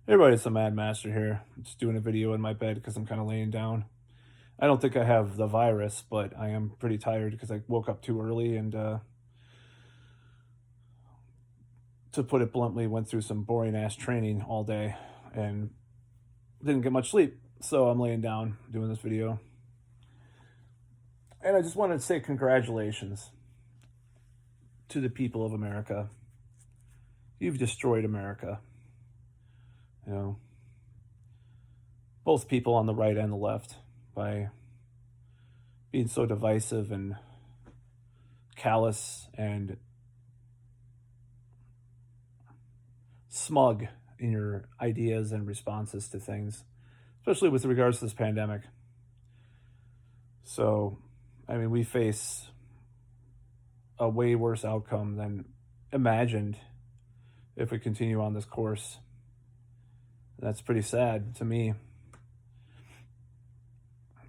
Hey everybody, it's the Mad Master here. I'm just doing a video in my bed because I'm kind of laying down. I don't think I have the virus, but I am pretty tired because I woke up too early and, to put it bluntly, went through some boring ass training all day and didn't get much sleep. So I'm laying down doing this video. And I just wanted to say congratulations to the people of America. You've destroyed America. You know, both people on the right and the left by being so divisive and callous and smug in your ideas and responses to things, especially with regards to this pandemic. So, I mean, we face a way worse outcome than imagined if we continue on this course. That's pretty sad to me.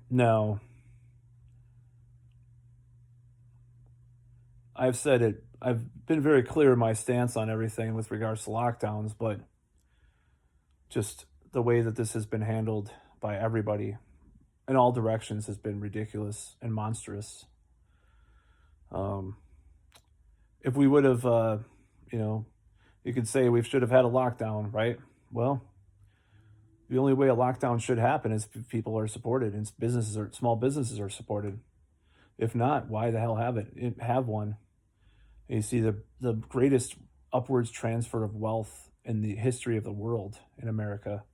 Now, I've said it, I've been very clear in my stance on everything with regards to lockdowns, but just the way that this has been handled by everybody in all directions has been ridiculous and monstrous. Um, if we would have, you know, you could say we should have had a lockdown, right? Well, the only way a lockdown should happen is if people are supported and businesses or small businesses are supported. If not, why the hell have one? And you see the greatest upwards transfer of wealth in the history of the world in America.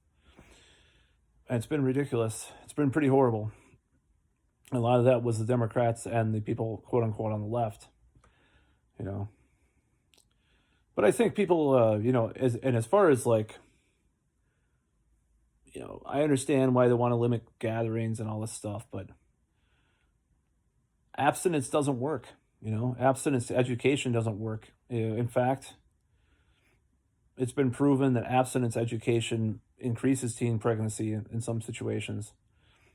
And it's been ridiculous. It's been pretty horrible. A lot of that was the Democrats and the people, quote unquote, on the left, you know. But I think people, as far as like, I understand why they want to limit gatherings and all this stuff, but abstinence doesn't work. Abstinence education doesn't work. In fact, it's been proven that abstinence education increases teen pregnancy in some situations.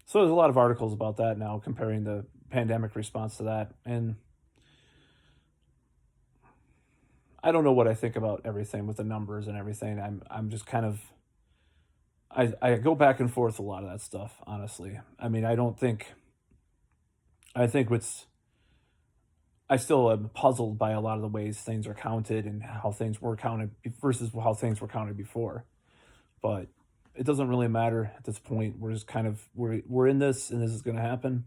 So there's a lot of articles about that now comparing the pandemic response to that. And I don't know what I think about everything with the numbers and everything. I'm just kind of I go back and forth a lot of that stuff, honestly. I mean, I think what's I still am puzzled by a lot of the ways things are counted and how things were counted versus how things were counted before. But it doesn't really matter at this point. We're just kind of we're in this and this is going to happen.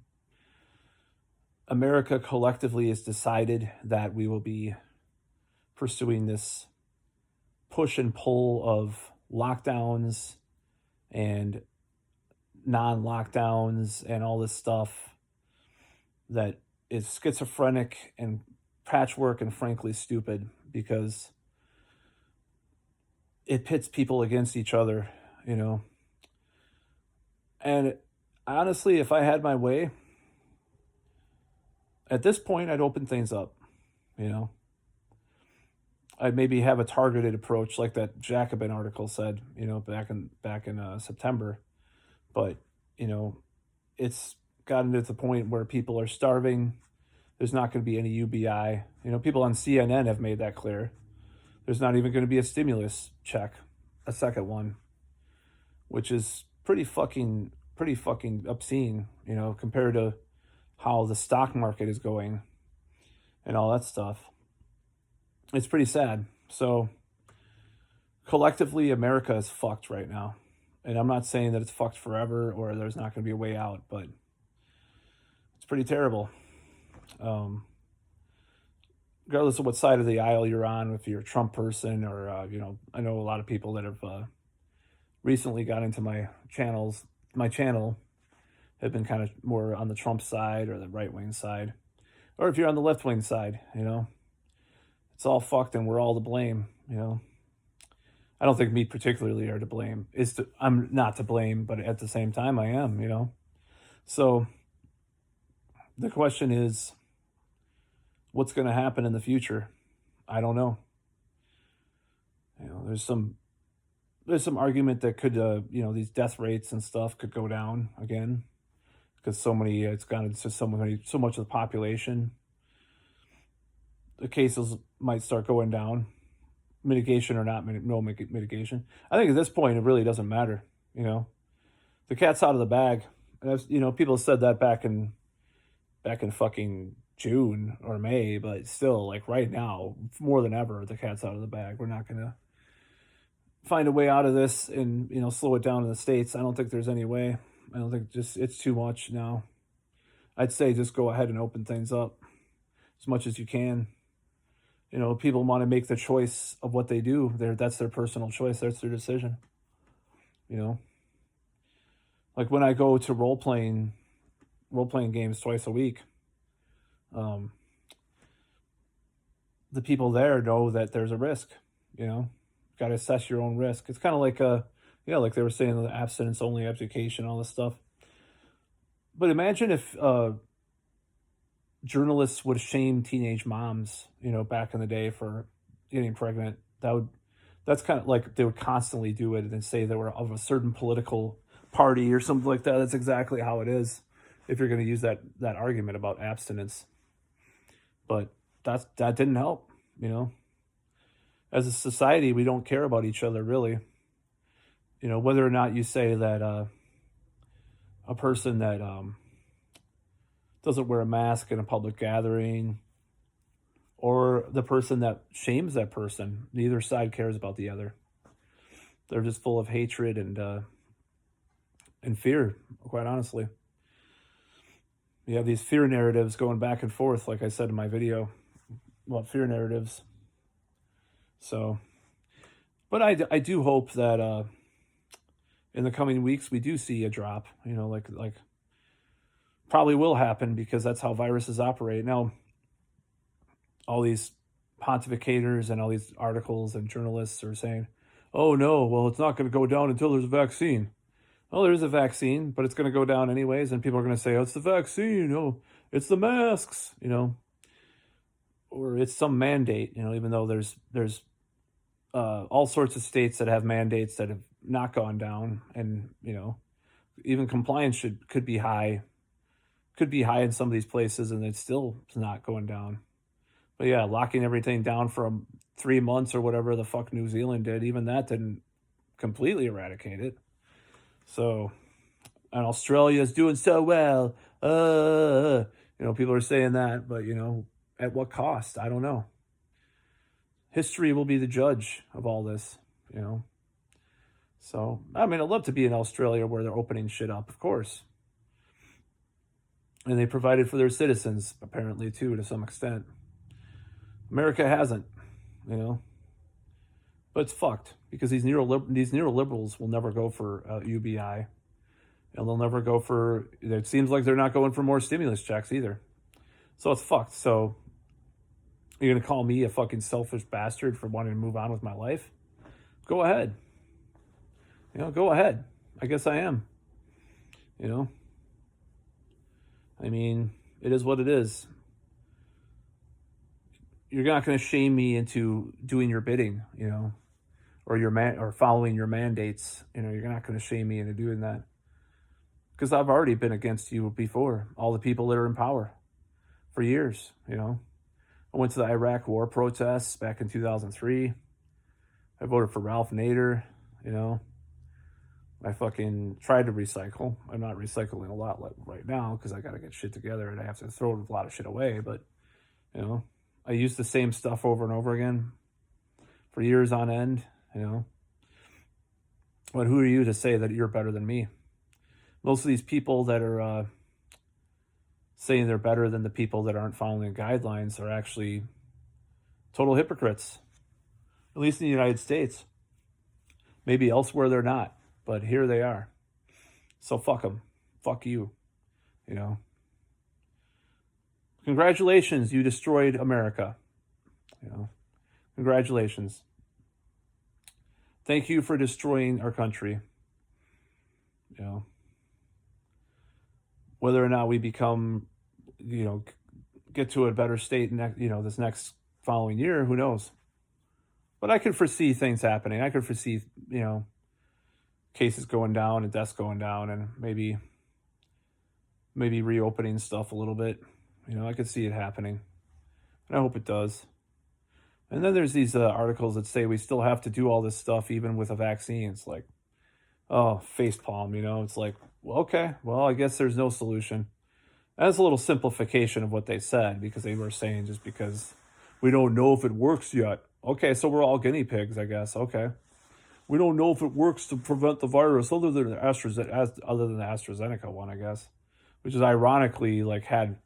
America collectively has decided that we will be pursuing this push and pull of lockdowns and non-lockdowns and all this stuff that is schizophrenic and patchwork and frankly stupid because it pits people against each other, you know. And honestly, if I had my way, at this point I'd open things up, you know. I'd maybe have a targeted approach like that Jacobin article said, back in September. But, you know, it's gotten to the point where people are starving. There's not going to be any UBI. People on CNN have made that clear. There's not even going to be a stimulus check, a second one, which is pretty fucking obscene, compared to how the stock market is going and all that stuff. It's pretty sad. So collectively, America is fucked right now. And I'm not saying that it's fucked forever or there's not going to be a way out, but it's pretty terrible. Um, Regardless of what side of the aisle you're on, if you're a Trump person or, I know a lot of people that have recently got into my channel have been kind of more on the Trump side or the right wing side. Or if you're on the left wing side, it's all fucked and we're all to blame. I don't think me particularly are to blame. I'm not to blame, but at the same time I am. So the question is, what's going to happen in the future? I don't know. There's some argument that could these death rates and stuff could go down again because it's gone to so much of the population. The cases might start going down. mitigation or not no mitigation. I think at this point it really doesn't matter. You know, the cat's out of the bag. And people said that back in fucking June or May, but still, like right now, more than ever, the cat's out of the bag. We're not gonna find a way out of this and slow it down in the states. I don't think there's any way. I don't think just it's too much now. I'd say just go ahead and open things up as much as you can. People want to make the choice of what they do. That's their personal choice. That's their decision. You know, like when I go to role playing games twice a week, um, the people there know that there's a risk. Got to assess your own risk. It's kind of like like they were saying, the abstinence only education, all this stuff. But imagine if journalists would shame teenage moms, back in the day for getting pregnant. That's kind of like they would constantly do it and say they were of a certain political party or something like that. That's exactly how it is if you're going to use that argument about abstinence. But that didn't help, As a society, we don't care about each other really. Whether or not you say that a person that doesn't wear a mask in a public gathering, or the person that shames that person, neither side cares about the other. They're just full of hatred and fear, quite honestly. You have these fear narratives going back and forth, like I said in my video about fear narratives. So, but I do hope that in the coming weeks we do see a drop. Like probably will happen because that's how viruses operate. Now, all these pontificators and all these articles and journalists are saying, "Oh no, well it's not going to go down until there's a vaccine." Well, there is a vaccine, but it's going to go down anyways, and people are going to say, "Oh, it's the vaccine. Oh, it's the masks." Or it's some mandate. Even though there's all sorts of states that have mandates that have not gone down, and even compliance could be high in some of these places, and it's still not going down. But yeah, locking everything down for 3 months or whatever the fuck New Zealand did, even that didn't completely eradicate it. So, and Australia's doing so well. People are saying that, but at what cost? I don't know. History will be the judge of all this, So, I mean, I'd love to be in Australia where they're opening shit up, of course. And they provided for their citizens, apparently, too, to some extent. America hasn't, But it's fucked because these neoliberals will never go for UBI. And they'll never go for, it seems like they're not going for more stimulus checks either. So it's fucked. So you're going to call me a fucking selfish bastard for wanting to move on with my life? Go ahead. Go ahead. I guess I am. I mean, it is what it is. You're not going to shame me into doing your bidding, or following your mandates. You're not going to shame me into doing that. Because I've already been against you before, all the people that are in power for years, I went to the Iraq war protests back in 2003. I voted for Ralph Nader, I fucking tried to recycle. I'm not recycling a lot right now because I got to get shit together and I have to throw a lot of shit away. But, I used the same stuff over and over again for years on end, But who are you to say that you're better than me? Most of these people that are saying they're better than the people that aren't following the guidelines are actually total hypocrites, at least in the United States. Maybe elsewhere they're not, but here they are. So fuck them. Fuck you. Congratulations, you destroyed America. Congratulations. Thank you for destroying our country. Whether or not we become, get to a better state this next following year, who knows? But I could foresee things happening. I could foresee, cases going down and deaths going down, and maybe reopening stuff a little bit. I could see it happening, and I hope it does. And then there's these articles that say we still have to do all this stuff even with a vaccine. It's like, oh, facepalm, you know? It's like, well, okay, well, I guess there's no solution. That's a little simplification of what they said because they were saying just because we don't know if it works yet. Okay, so we're all guinea pigs, I guess. Okay. We don't know if it works to prevent the virus other than the AstraZeneca one, I guess, which is ironically like had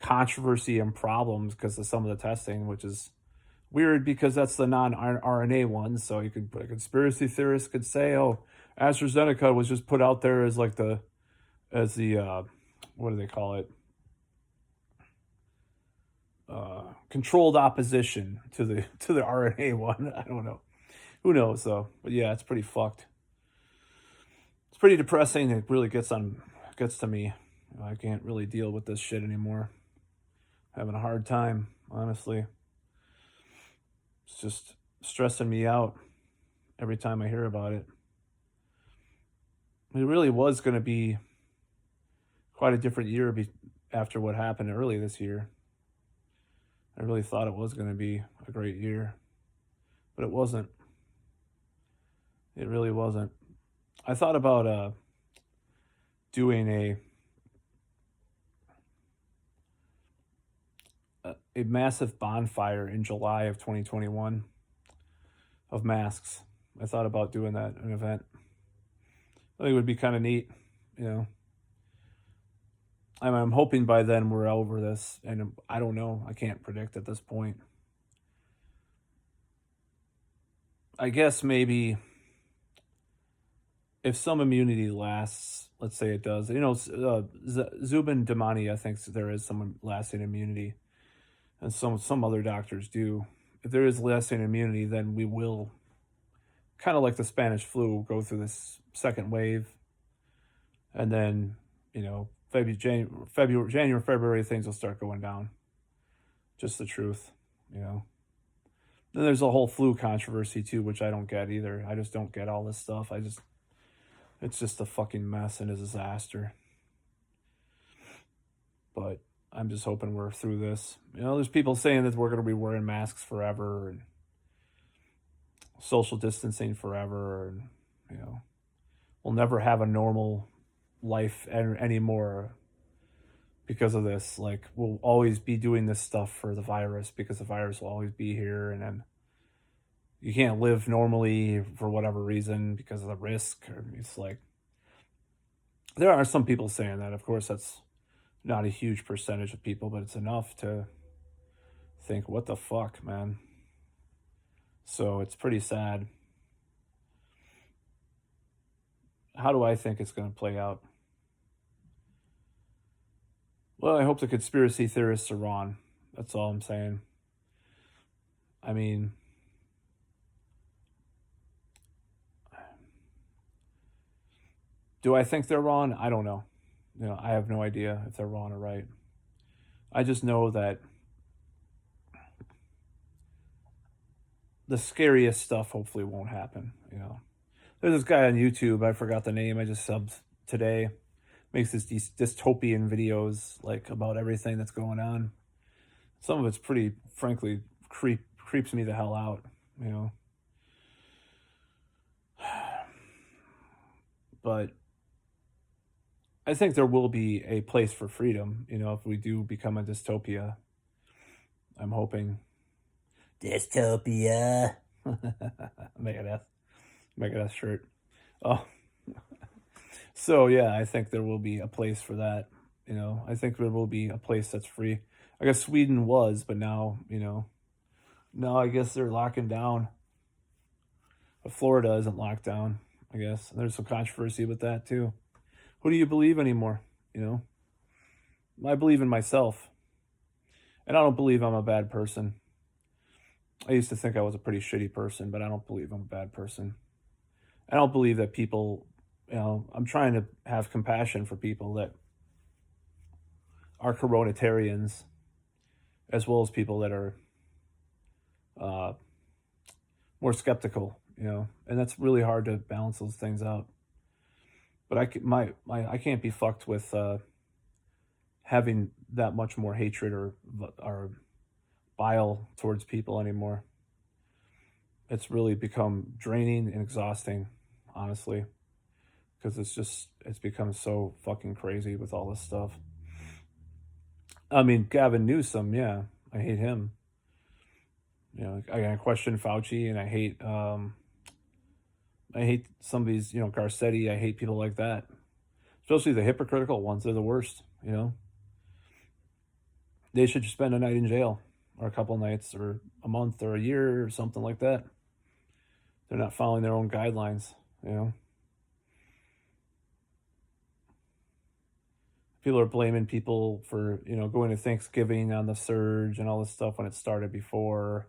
controversy and problems because of some of the testing, which is weird because that's the non-RNA one. So you could, a conspiracy theorist could say, oh, AstraZeneca was just put out there as like the what do they call it? Controlled opposition to the RNA one. I don't know. Who knows though? But yeah, it's pretty fucked. It's pretty depressing. It really gets to me. I can't really deal with this shit anymore. Having a hard time, honestly. It's just stressing me out every time I hear about it. It really was going to be quite a different year after what happened early this year. I really thought it was going to be a great year, but it wasn't. It really wasn't. I thought about doing a massive bonfire in July of 2021 of masks. I thought about doing that, an event. I think it would be kind of neat, you know. I'm hoping by then we're over this, and I don't know. I can't predict at this point. I guess maybe if some immunity lasts, let's say it does, you know, Zubin Damani, I think there is some lasting immunity, and some other doctors do. If there is lasting immunity, then we will, kind of like the Spanish flu, go through this second wave, and then, you know, January, February, things will start going down. Just the truth, you know. Then there's a whole flu controversy too, which I don't get either. I just don't get all this stuff. It's just a fucking mess and a disaster. But I'm just hoping we're through this. You know, there's people saying that we're going to be wearing masks forever and social distancing forever, and you know, we'll never have a normal life anymore because of this. Like, we'll always be doing this stuff for the virus because the virus will always be here, and then you can't live normally for whatever reason because of the risk. It's like, there are some people saying that. Of course, that's not a huge percentage of people, but it's enough to think, what the fuck, man? So it's pretty sad. How do I think it's going to play out? Well, I hope the conspiracy theorists are wrong. That's all I'm saying. I mean, do I think they're wrong? I don't know. You know, I have no idea if they're wrong or right. I just know that the scariest stuff hopefully won't happen, you know. There's this guy on YouTube, I forgot the name, I just subbed today. Makes this dystopian videos like about everything that's going on. Some of it's pretty, frankly, creeps me the hell out, you know. But I think there will be a place for freedom, you know, if we do become a dystopia. I'm hoping. Dystopia. Megadeth shirt. Oh, so yeah, I think there will be a place for that. You know, I think there will be a place that's free. I guess Sweden was, but now, you know, now I guess they're locking down. But Florida isn't locked down, I guess. There's some controversy with that too. Who do you believe anymore? You know, I believe in myself, and I don't believe I'm a bad person. I used to think I was a pretty shitty person, but I don't believe I'm a bad person. I don't believe that people, you know, I'm trying to have compassion for people that are coronitarians, as well as people that are uh, more skeptical, you know, and that's really hard to balance those things out. But I can't be fucked with having that much more hatred or bile towards people anymore. it's really become draining and exhausting, honestly, because it's become so fucking crazy with all this stuff. I mean, Gavin Newsom, yeah, I hate him. You know, I question Fauci, and I hate some of these, Garcetti. I hate people like that, especially the hypocritical ones. They're the worst. They should just spend a night in jail, or a couple nights, or a month, or a year, or something like that. They're not following their own guidelines. You know, people are blaming people for going to Thanksgiving on the surge and all this stuff when it started before.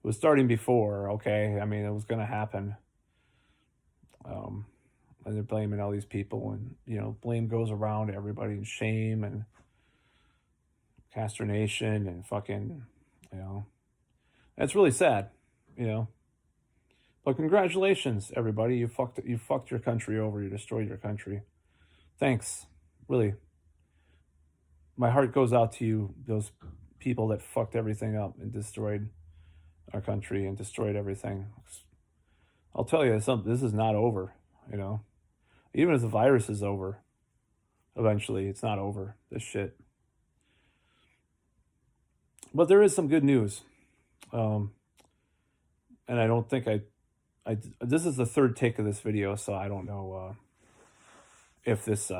It was starting before, okay. I mean, it was going to happen. Um, and they're blaming all these people, and blame goes around to everybody, and shame and consternation and fucking, you know, it's really sad, you know. But congratulations, everybody! You fucked your country over. You destroyed your country. Thanks, really. My heart goes out to you, those people that fucked everything up and destroyed our country and destroyed everything. I'll tell you something. This is not over. You know, even if the virus is over, eventually, it's not over. This shit. But there is some good news, um, and I don't think I. This is the third take of this video, so I don't know if this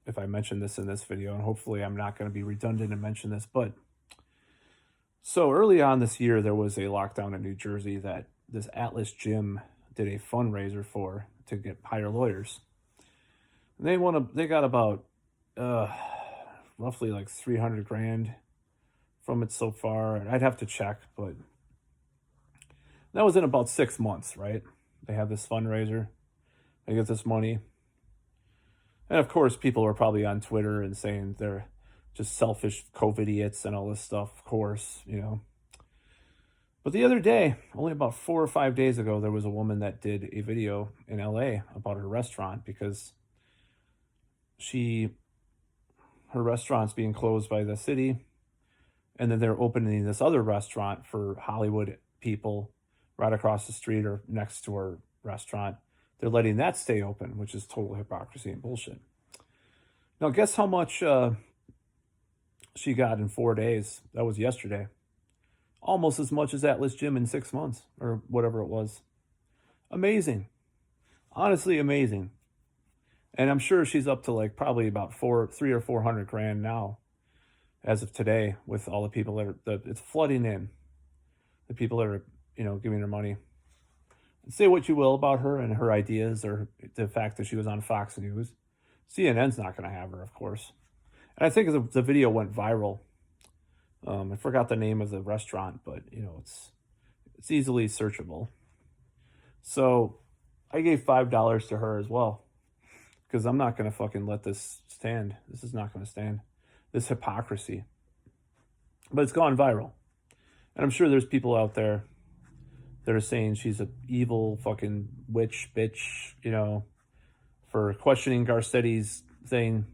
if I mentioned this in this video, and hopefully I'm not going to be redundant and mention this. But so early on this year, there was a lockdown in New Jersey that this Atlas Gym did a fundraiser for to get hire lawyers. And they got about roughly like 300 grand from it so far. I'd have to check, but that was in about 6 months, right? They have this fundraiser. They get this money. And of course, people are probably on Twitter and saying they're just selfish COVID idiots and all this stuff, of course, But the other day, only about 4 or 5 days ago, there was a woman that did a video in LA about her restaurant because her restaurant's being closed by the city, and then they're opening this other restaurant for Hollywood people right across the street or next to her restaurant. They're letting that stay open, which is total hypocrisy and bullshit. Now, guess how much she got in 4 days? That was yesterday. Almost as much as Atlas Gym in 6 months, or whatever it was. Amazing. Honestly, amazing. And I'm sure she's up to like probably about 300 or 400 grand now, as of today, with all the people that it's flooding in. The people that are, giving her money. Say what you will about her and her ideas, or the fact that she was on Fox News. CNN's not going to have her, of course. And I think the video went viral. I forgot the name of the restaurant, but it's easily searchable. So I gave $5 to her as well, because I'm not going to fucking let this stand. This is not going to stand. This hypocrisy. But it's gone viral. And I'm sure there's people out there that are saying she's an evil fucking witch bitch, for questioning Garcetti's thing.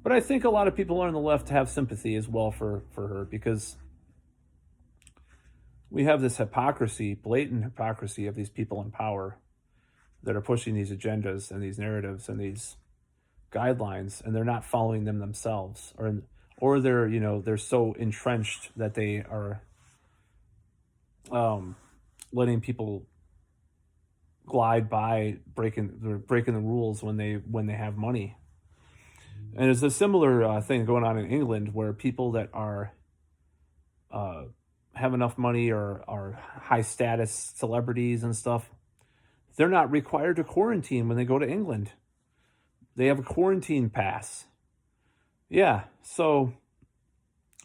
But I think a lot of people on the left have sympathy as well for her, because we have this hypocrisy, blatant hypocrisy of these people in power that are pushing these agendas and these narratives and these guidelines, and they're not following them themselves, or they're so entrenched that they are letting people glide by, breaking the rules when they have money. And there's a similar thing going on in England, where people that are have enough money or are high status celebrities and stuff, they're not required to quarantine when they go to England. They have a quarantine pass. Yeah, so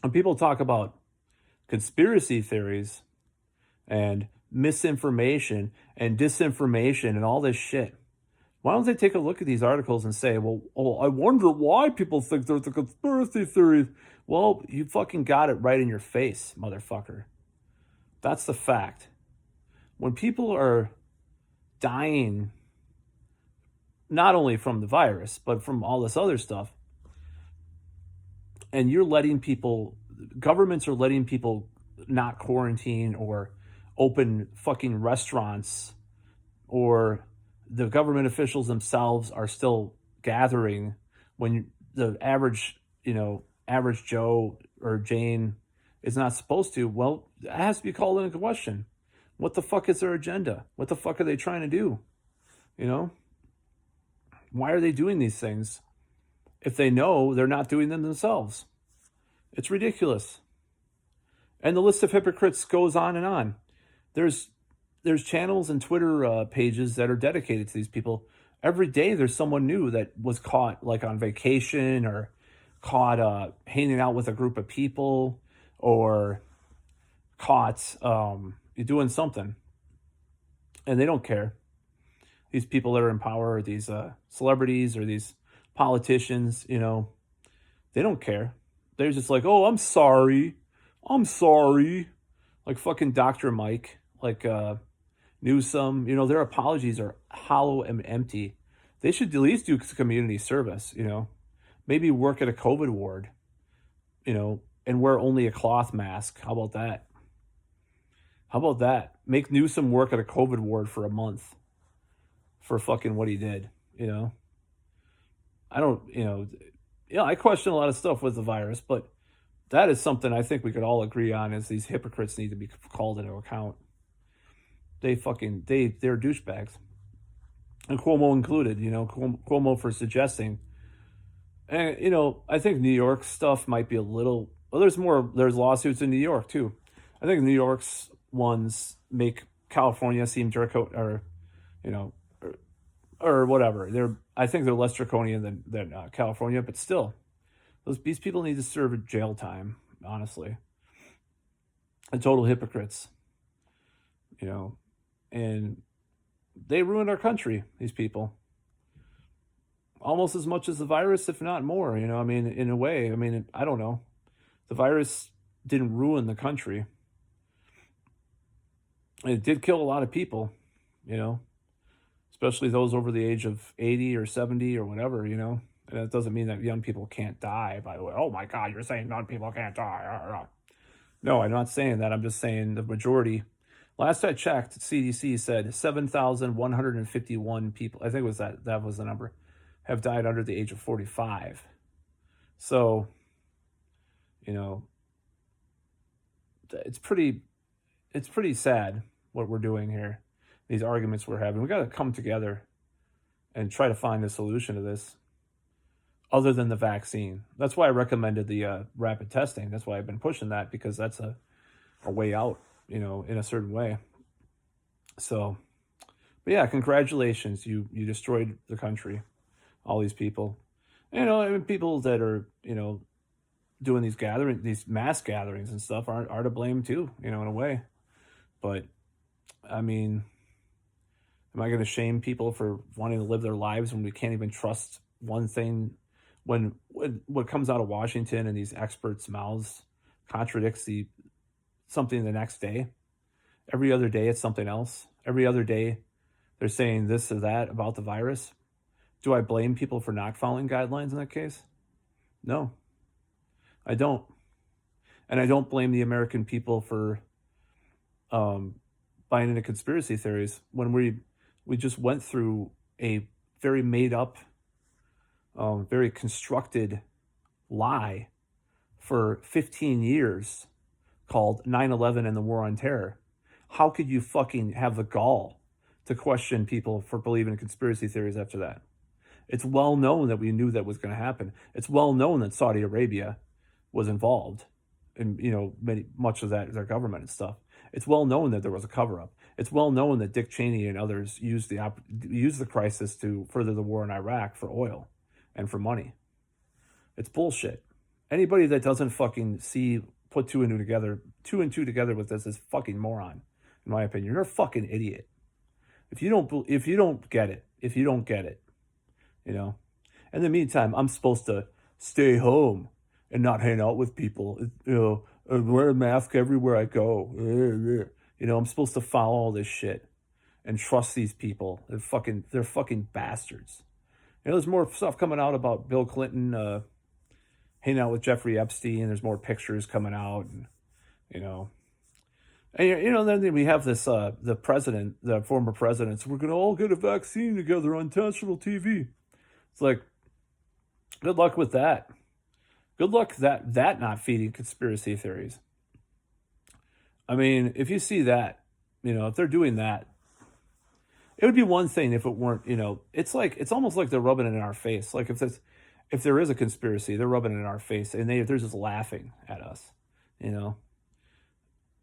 when people talk about conspiracy theories and misinformation and disinformation and all this shit, why don't they take a look at these articles and say, well, I wonder why people think there's a conspiracy theory. Well, you fucking got it right in your face, motherfucker. That's the fact. When people are dying, not only from the virus, but from all this other stuff, and you're letting people, governments are letting people not quarantine or open fucking restaurants, or the government officials themselves are still gathering when the average Joe or Jane is not supposed to, well, it has to be called into question. What the fuck is their agenda? What the fuck are they trying to do? You know? Why are they doing these things if they know they're not doing them themselves? It's ridiculous. And the list of hypocrites goes on and on. There's channels and Twitter pages that are dedicated to these people. Every day there's someone new that was caught like on vacation, or caught hanging out with a group of people, or caught doing something, and they don't care. These people that are in power, or these celebrities, or these politicians, they don't care. They're just like, oh, I'm sorry. Like fucking Dr. Mike, like Newsom, their apologies are hollow and empty. They should at least do community service, maybe work at a COVID ward, and wear only a cloth mask. How about that? Make Newsom work at a COVID ward for a month for fucking what he did, I don't, I question a lot of stuff with the virus, but that is something I think we could all agree on, is these hypocrites need to be called into account. They're douchebags. And Cuomo included, Cuomo for suggesting. And, I think New York stuff might be a little, well, there's lawsuits in New York too. I think New York's ones make California seem or whatever. I think they're less draconian than California, but still, these people need to serve jail time, honestly. And total hypocrites, and they ruined our country, these people. Almost as much as the virus, if not more, in a way. I don't know. The virus didn't ruin the country. It did kill a lot of people, especially those over the age of 80 or 70 or whatever, And that doesn't mean that young people can't die, by the way. Oh my God, you're saying young people can't die. No, I'm not saying that. I'm just saying the majority. Last I checked, CDC said 7,151 people, I think it was that was the number, have died under the age of 45. So, it's pretty sad what we're doing here. These arguments we're having. We got to come together and try to find a solution to this, other than the vaccine. That's why I recommended the rapid testing. That's why I've been pushing that, because that's a way out, in a certain way. So, but yeah, congratulations. You destroyed the country. All these people, people that are, doing these mass gatherings and stuff are to blame too, in a way. But am I going to shame people for wanting to live their lives when we can't even trust one thing? When what comes out of Washington and these experts' mouths contradicts something the next day. Every other day it's something else. Every other day they're saying this or that about the virus. Do I blame people for not following guidelines in that case? No, I don't. And I don't blame the American people for buying into conspiracy theories when we just went through a very made up, very constructed lie for 15 years called 9/11 and the War on Terror. How could you fucking have the gall to question people for believing in conspiracy theories after that? It's well known that we knew that was going to happen. It's well known that Saudi Arabia was involved in, much of that, their government and stuff. It's well known that there was a cover-up. It's well known that Dick Cheney and others used the crisis to further the war in Iraq for oil and for money. It's bullshit. Anybody that doesn't fucking put two and two together with this is fucking moron, in my opinion. You're a fucking idiot. If you don't get it. In the meantime, I'm supposed to stay home and not hang out with people, and wear a mask everywhere I go. I'm supposed to follow all this shit and trust these people. They're fucking bastards. There's more stuff coming out about Bill Clinton hanging out with Jeffrey Epstein. There's more pictures coming out, and And then we have this the president, the former presidents. We're gonna all get a vaccine together on national TV. It's like, good luck with that. Good luck that not feeding conspiracy theories. I mean, if you see that, if they're doing that, it would be one thing if it weren't. It's almost like they're rubbing it in our face. Like if there is a conspiracy, they're rubbing it in our face, and they're just laughing at us. You know,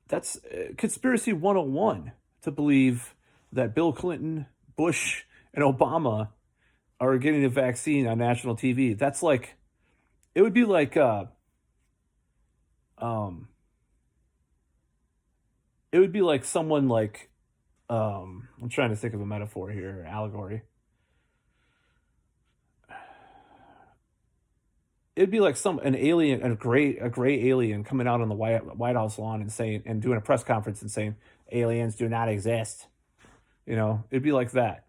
that's conspiracy 101 to believe that Bill Clinton, Bush, and Obama are getting a vaccine on national TV. That's like, it would be like um it would be like someone like, I'm trying to think of a metaphor here, allegory. It'd be like an alien, a gray alien coming out on the White House lawn and saying, and doing a press conference and saying aliens do not exist. It'd be like that.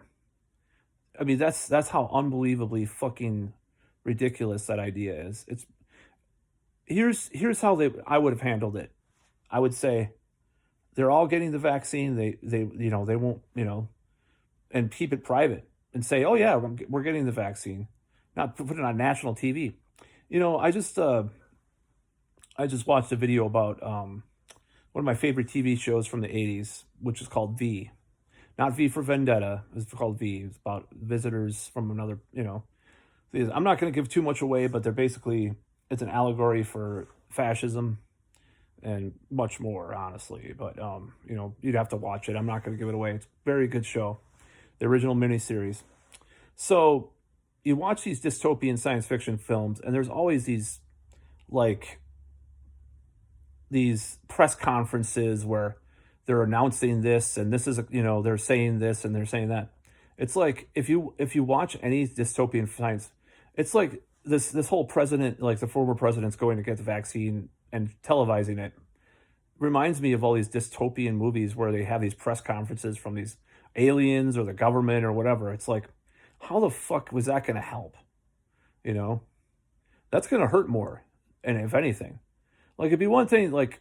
I mean, that's how unbelievably fucking ridiculous that idea is. Here's how they I would have handled it. I would say they're all getting the vaccine. They won't, and keep it private and say, oh yeah, we're getting the vaccine, not put it on national TV. I just watched a video about one of my favorite TV shows from the '80s, which is called V. Not V for Vendetta. It's called V. It's about visitors from another. I'm not going to give too much away, but it's an allegory for fascism and much more, honestly. But you'd have to watch it. I'm not going to give it away. It's a very good show, the original miniseries. So you watch these dystopian science fiction films, and there's always like these press conferences where they're announcing this, and this is they're saying this and they're saying that. It's like, if you watch any dystopian science, it's like this whole president, like the former president's going to get the vaccine and televising it, reminds me of all these dystopian movies where they have these press conferences from these aliens or the government or whatever. It's like, how the fuck was that going to help? You know, that's going to hurt more. And if anything, like, it'd be one thing, like,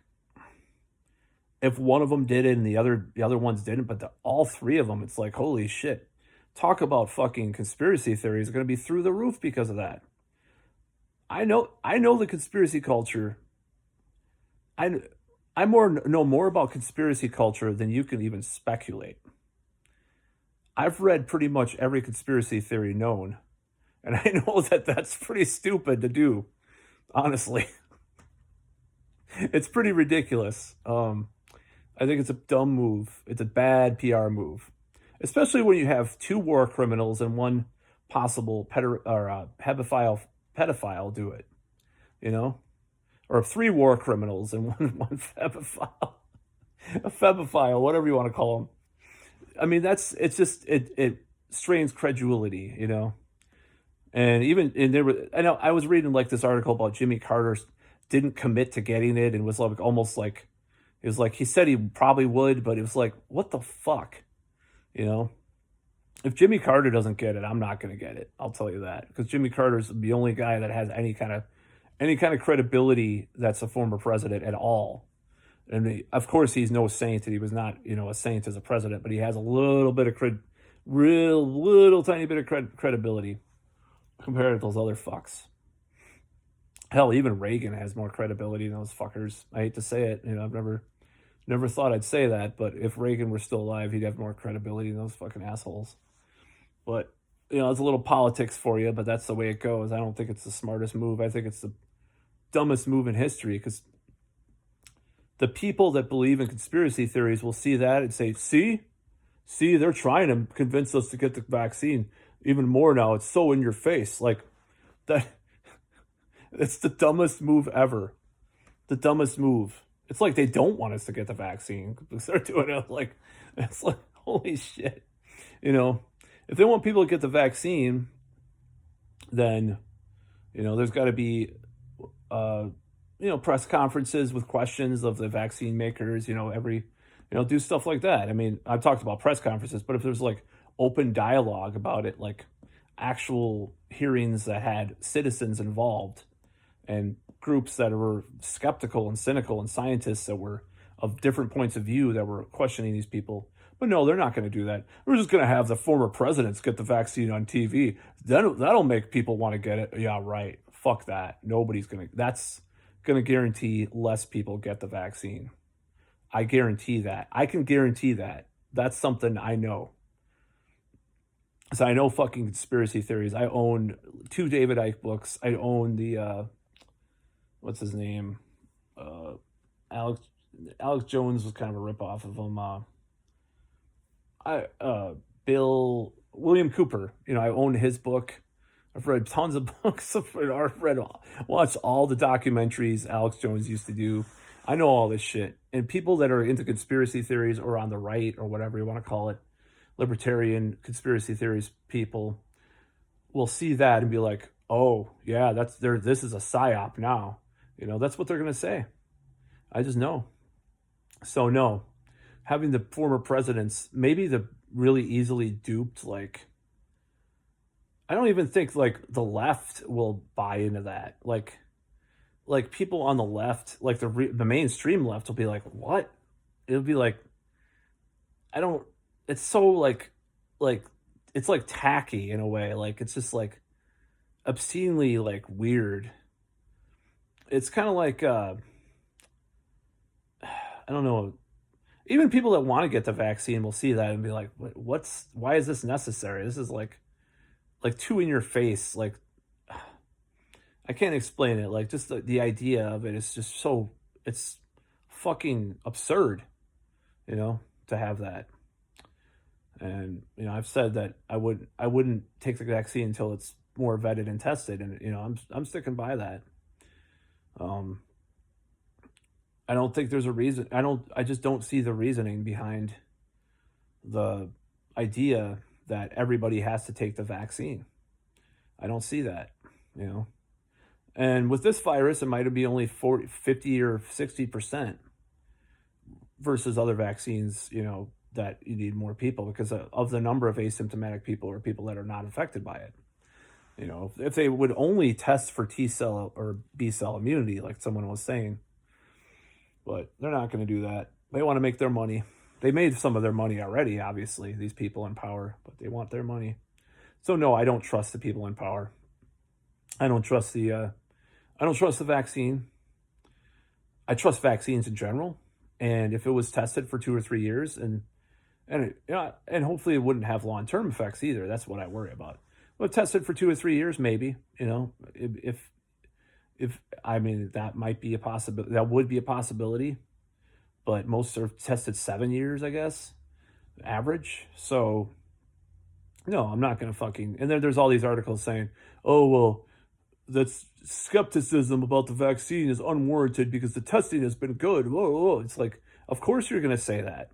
if one of them did it and the other ones didn't, but all three of them, it's like, holy shit. Talk about fucking conspiracy theories are going to be through the roof because of that. I know the conspiracy culture. I I know more about conspiracy culture than you can even speculate. I've read pretty much every conspiracy theory known, and I know that that's pretty stupid to do, honestly. It's pretty ridiculous. I think it's a dumb move. It's a bad PR move, especially when you have two war criminals and one possible pedophile do it. You know, or three war criminals and one pedophile, a febophile, whatever you want to call them. I mean, it strains credulity. And I know I was reading like this article about Jimmy Carter didn't commit to getting it and was like almost like, it was like he said he probably would, but it was like, what the fuck, you know? If Jimmy Carter doesn't get it, I'm not going to get it. I'll tell you that, because Jimmy Carter's the only guy that has any kind of credibility that's a former president at all. And of course, he's no saint, and he was not, a saint as a president, but he has a little bit of real little tiny bit of credibility compared to those other fucks. Hell, even Reagan has more credibility than those fuckers. I hate to say it. I've never thought I'd say that, but if Reagan were still alive, he'd have more credibility than those fucking assholes. But it's a little politics for you, but that's the way it goes. I don't think it's the smartest move. I think it's the dumbest move in history, because the people that believe in conspiracy theories will see that and say, see, they're trying to convince us to get the vaccine even more now. It's so in your face. Like, that. It's the dumbest move ever. The dumbest move. It's like they don't want us to get the vaccine because they're doing it like, it's like, holy shit. If they want people to get the vaccine, then, there's got to be, press conferences with questions of the vaccine makers, do stuff like that. I mean, I've talked about press conferences, but if there's like open dialogue about it, like actual hearings that had citizens involved and groups that were skeptical and cynical and scientists that were of different points of view that were questioning these people. But no, they're not going to do that. We're just going to have the former presidents get the vaccine on TV. That'll make people want to get it. Yeah, right. Fuck that. That's going to guarantee less people get the vaccine. I guarantee that. I can guarantee that. That's something I know. So I know fucking conspiracy theories. I own 2 David Icke books. I own the what's his name? Uh Alex Alex Jones was kind of a ripoff of him. I Bill William Cooper. I own his book. I've read tons of books. Watched all the documentaries Alex Jones used to do. I know all this shit. And people that are into conspiracy theories or on the right or whatever you want to call it, libertarian conspiracy theories people will see that and be like, "Oh, yeah, this is a psyop now." That's what they're going to say. I just know. So no, having the former presidents, maybe the really easily duped, like I don't even think like the left will buy into that. Like people on the left, like the mainstream left will be like, "What?" It'll be like I don't it's so like it's like tacky in a way. Like it's just like obscenely like weird. It's kind of like I don't know. Even people that want to get the vaccine will see that and be like, why is this necessary? This is like too in your face. Like I can't explain it. Like just the idea of it is just it's fucking absurd, to have that. And I've said that I wouldn't take the vaccine until it's more vetted and tested, and I'm sticking by that. Um, I don't think there's a reason. I just don't see the reasoning behind the idea that everybody has to take the vaccine. I don't see that, you know. And with this virus, it might be only 40, 50 or 60% versus other vaccines, that you need more people because of the number of asymptomatic people or people that are not affected by it. If they would only test for T cell or B cell immunity, like someone was saying, but they're not going to do that. They want to make their money. They made some of their money already, obviously, these people in power, but they want their money. So no, I don't trust the people in power. I don't trust the vaccine. I trust vaccines in general. And if it was tested for 2 or 3 years and hopefully it wouldn't have long-term effects either. That's what I worry about. But tested for 2 or 3 years, maybe, if I mean, that might be a possibility. That would be a possibility, but most are tested 7 years, I guess, average. So no, I'm not going to fucking, and then there's all these articles saying, oh, well, that's skepticism about the vaccine is unwarranted because the testing has been good. Whoa, whoa. It's like, of course you're going to say that.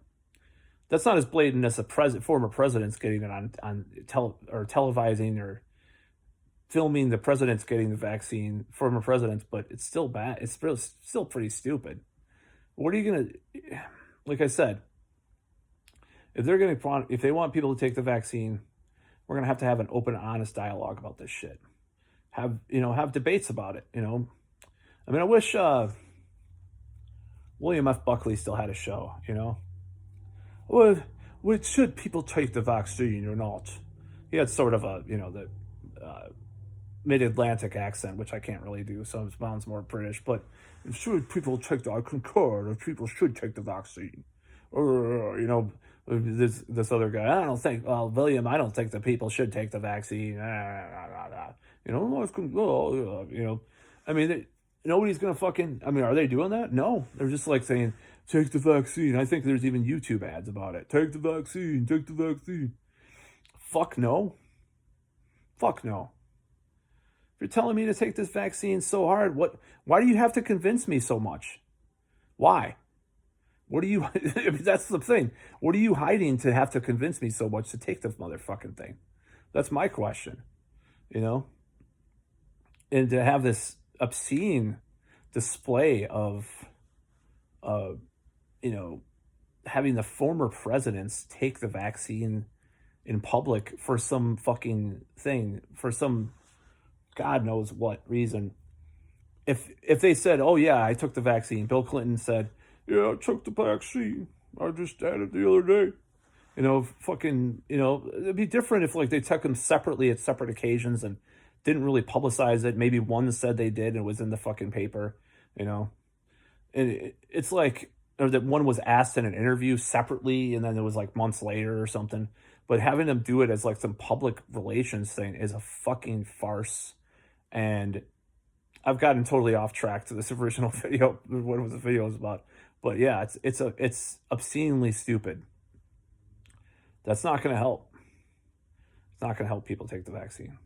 That's not as blatant as the former presidents getting it on televising or filming the presidents getting the vaccine, former presidents, but it's still bad. It's still pretty stupid. What are you going to, like I said, if they want people to take the vaccine, we're going to have an open, honest dialogue about this shit. Have debates about it, I mean, I wish William F. Buckley still had a show, Well, should people take the vaccine or not? He had sort of the mid-Atlantic accent, which I can't really do, so it sounds more British, but should people I concur that people should take the vaccine. Or, this other guy, William, I don't think that people should take the vaccine. I mean, nobody's going to are they doing that? No, they're just like saying, take the vaccine. I think there's even YouTube ads about it. Take the vaccine, take the vaccine. Fuck no. Fuck no. If you're telling me to take this vaccine so hard, why do you have to convince me so much? Why? What are you, that's the thing. What are you hiding to have to convince me so much to take this motherfucking thing? That's my question, And to have this obscene display of, having the former presidents take the vaccine in public for some fucking thing, for some God knows what reason. If they said, oh yeah, I took the vaccine, Bill Clinton said, Yeah, I took the vaccine. I just had it the other day. Fucking, it'd be different if like they took them separately at separate occasions and didn't really publicize it. Maybe one said they did and it was in the fucking paper, you know. And it's like, or that one was asked in an interview separately and then it was like months later or something. But having them do it as like some public relations thing is a fucking farce. And I've gotten totally off track to this original video, what was the video was about. But yeah, it's obscenely stupid. That's not going to help. It's not going to help people take the vaccine.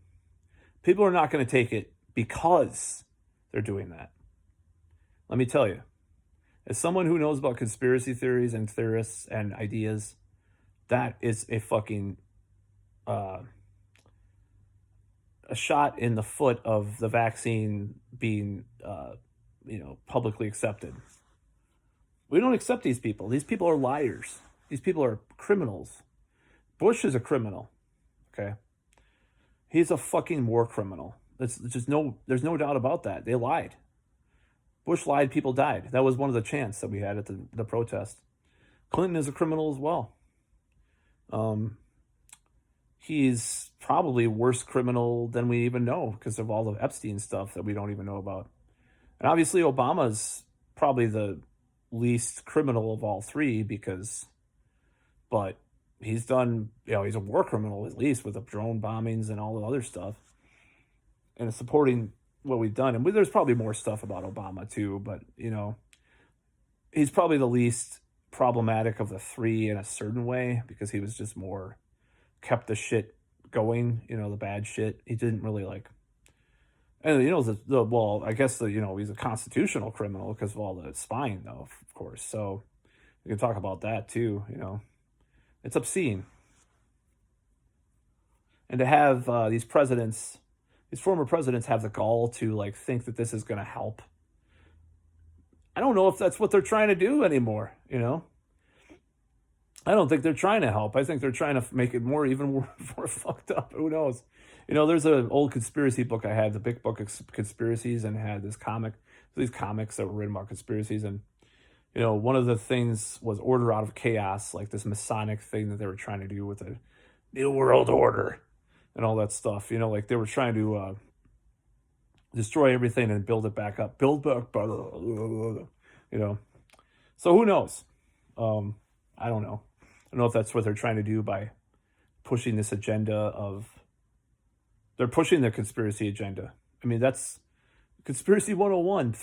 People are not going to take it because they're doing that. Let me tell you, as someone who knows about conspiracy theories and theorists and ideas, that is a fucking uh, a shot in the foot of the vaccine being, publicly accepted. We don't accept these people. These people are liars. These people are criminals. Bush is a criminal. Okay, he's a fucking war criminal. There's no doubt about that. They lied. Bush lied. People died. That was one of the chants that we had at the protest. Clinton is a criminal as well. He's probably worse criminal than we even know because of all the Epstein stuff that we don't even know about. And obviously Obama's probably the least criminal of all three but he's done, he's a war criminal at least with the drone bombings and all the other stuff and supporting what we've done. And there's probably more stuff about Obama too, but he's probably the least problematic of the three in a certain way because he was just more kept the shit going, the bad shit. He didn't really like, and well, I guess he's a constitutional criminal because of all the spying, though, of course. So we can talk about that too. It's obscene, and to have these former presidents, have the gall to like think that this is going to help. I don't know if that's what they're trying to do anymore. I don't think they're trying to help. I think they're trying to make it even more fucked up. Who knows? There's an old conspiracy book I had, the Big Book of Conspiracies, and had these comics that were written about conspiracies. And, one of the things was Order Out of Chaos, like this Masonic thing that they were trying to do with the New World Order and all that stuff. Like they were trying to destroy everything and build it back up. Build back better, So who knows? I don't know. I don't know if that's what they're trying to do by pushing this agenda they're pushing the conspiracy agenda. I mean, that's conspiracy 101.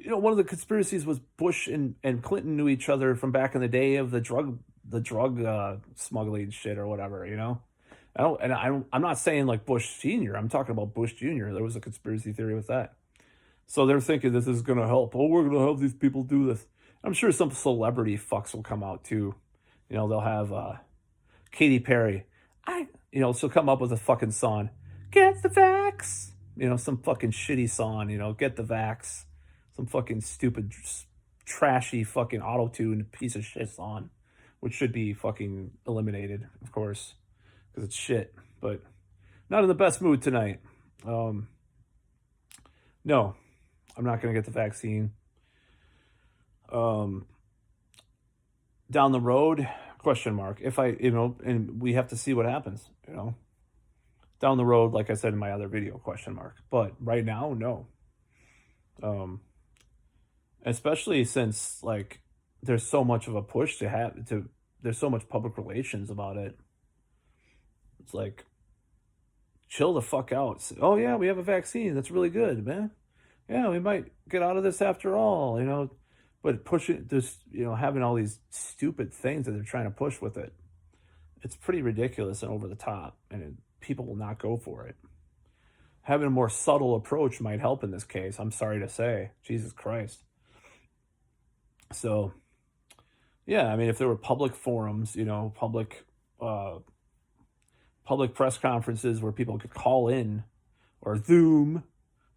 One of the conspiracies was Bush and Clinton knew each other from back in the day of the drug smuggling shit or whatever, I'm not saying like Bush Sr. I'm talking about Bush Jr. There was a conspiracy theory with that. So they're thinking this is going to help. Oh, we're going to help these people do this. I'm sure some celebrity fucks will come out too. They'll have Katy Perry. She'll come up with a fucking song. Get the vax. Some fucking shitty song, get the vax. Some fucking stupid, trashy fucking auto-tuned piece of shit song, which should be fucking eliminated, of course, because it's shit. But not in the best mood tonight. No, I'm not going to get the vaccine. Down the road, question mark. If I, and we have to see what happens, down the road, like I said in my other video, question mark. But right now, no. Especially since like there's so much of a push there's so much public relations about it. It's like, chill the fuck out. Oh yeah, we have a vaccine. That's really good, man. Yeah, we might get out of this after all, but pushing this, having all these stupid things that they're trying to push with it, it's pretty ridiculous and over the top, and people will not go for it. Having a more subtle approach might help in this case. I'm sorry to say, Jesus Christ. So, yeah, I mean, if there were public forums, public press conferences where people could call in, or Zoom.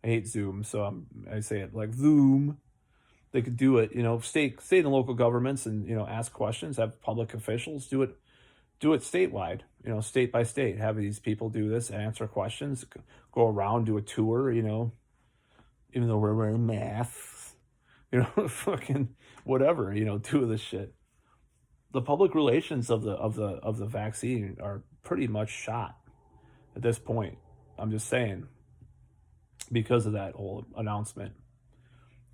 I hate Zoom, so I say it like Zoom. They could do it, state and local governments, and ask questions. Have public officials do it statewide, state by state. Have these people do this, answer questions, go around, do a tour. Even though we're wearing masks, fucking whatever, do this shit. The public relations of the vaccine are pretty much shot at this point. I'm just saying because of that whole announcement,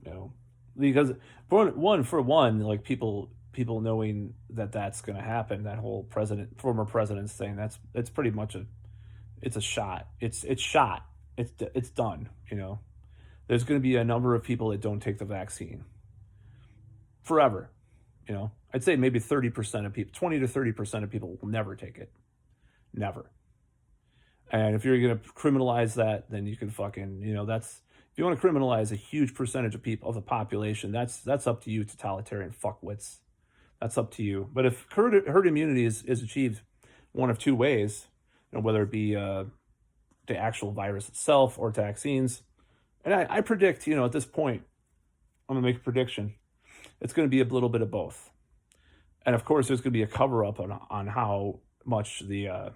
you know, because for one, like people knowing that that's going to happen, that whole former president's thing, it's pretty much it's a shot. It's shot. It's done. There's going to be a number of people that don't take the vaccine forever. I'd say maybe 30% of people, 20 to 30% of people will never take it. Never. And if you're going to criminalize that, then you can fucking, if you want to criminalize a huge percentage of people, of the population, that's up to you, totalitarian fuckwits. That's up to you. But if herd immunity is achieved one of two ways, whether it be the actual virus itself or vaccines, and I predict, at this point, I'm going to make a prediction. It's going to be a little bit of both. And of course, there's going to be a cover up on how much they're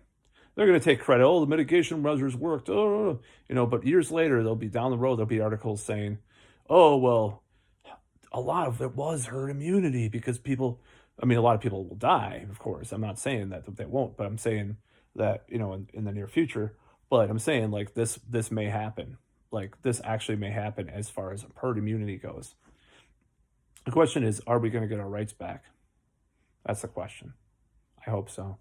going to take credit. Oh, the mitigation measures worked. Oh, but years later, down the road, there'll be articles saying, oh, well, a lot of it was herd immunity because a lot of people will die, of course. I'm not saying that they won't, but I'm saying that, in the near future. But I'm saying like this may happen. Like this actually may happen as far as herd immunity goes. The question is, are we going to get our rights back? That's the question. I hope so.